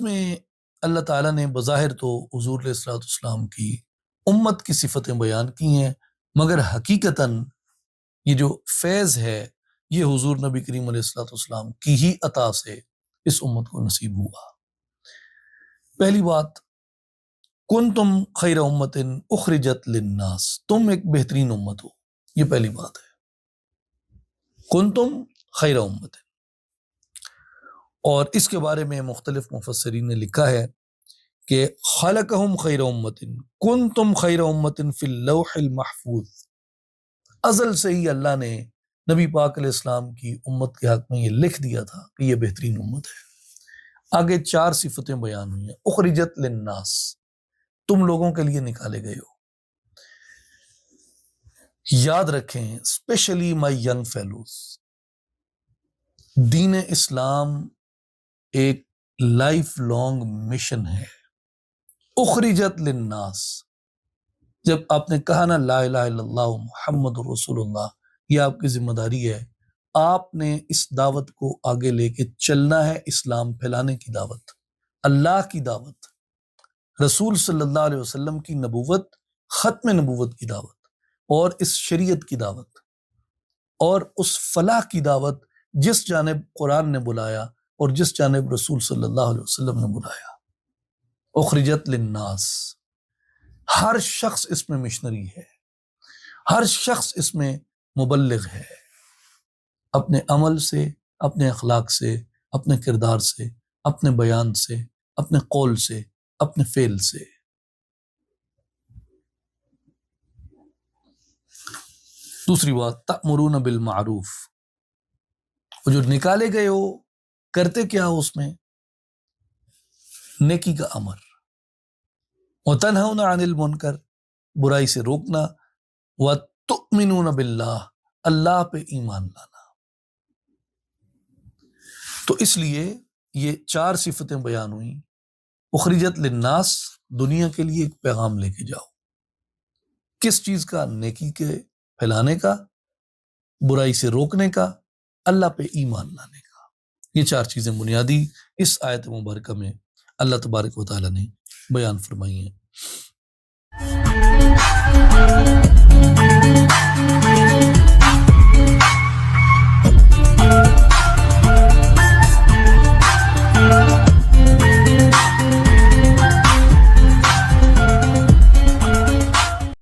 میں اللہ تعالیٰ نے بظاہر تو حضور علیہ الصلوۃ والسلام کی امت کی صفتیں بیان کی ہیں، مگر حقیقتاً یہ جو فیض ہے یہ حضور نبی کریم علیہ الصلوۃ والسلام کی ہی عطا سے اس امت کو نصیب ہوا۔ پہلی بات، کنتم خیر امت اخرجت للناس، تم ایک بہترین امت ہو، یہ پہلی بات ہے، کنتم خیر امت۔ اور اس کے بارے میں مختلف مفسرین نے لکھا ہے کہ خلقہم خیر امت کنتم خیر امت فی اللوح المحفوظ، ازل سے ہی اللہ نے نبی پاک علیہ السلام کی امت کے حق میں یہ لکھ دیا تھا کہ یہ بہترین امت ہے۔ آگے 4 صفتیں بیان ہوئی ہیں، اخرجت للناس، تم لوگوں کے لیے نکالے گئے ہو۔ یاد رکھیں اسپیشلی مائی ینگ فیلوز، دین اسلام ایک لائف لانگ مشن ہے۔ اخرجت للناس، جب آپ نے کہا نا لا الہ الا اللہ محمد رسول اللہ، یہ آپ کی ذمہ داری ہے، آپ نے اس دعوت کو آگے لے کے چلنا ہے، اسلام پھیلانے کی دعوت، اللہ کی دعوت، رسول صلی اللہ علیہ وسلم کی نبوت، ختم نبوت کی دعوت، اور اس شریعت کی دعوت، اور اس فلاح کی دعوت جس جانب قرآن نے بلایا اور جس جانب رسول صلی اللہ علیہ وسلم نے بلایا۔ اخرجت للناس، ہر شخص اس میں مشنری ہے، ہر شخص اس میں مبلغ ہے، اپنے عمل سے، اپنے اخلاق سے، اپنے کردار سے، اپنے بیان سے، اپنے قول سے، اپنے فعل سے۔ دوسری بات، تأمرون بالمعروف، وہ جو نکالے گئے ہو کرتے کیا ہو اس میں؟ نیکی کا امر، وتنہون عن المنکر، برائی سے روکنا، وتؤمنون باللہ، اللہ پہ ایمان لانا۔ تو اس لیے یہ 4 صفتیں بیان ہوئیں۔ اخرجت للناس، دنیا کے لیے ایک پیغام لے کے جاؤ، کس چیز کا؟ نیکی کے پھیلانے کا، برائی سے روکنے کا، اللہ پہ ایمان لانے کا۔ یہ 4 چیزیں بنیادی اس آیت مبارکہ میں اللہ تبارک و تعالیٰ نے بیان فرمائی ہیں۔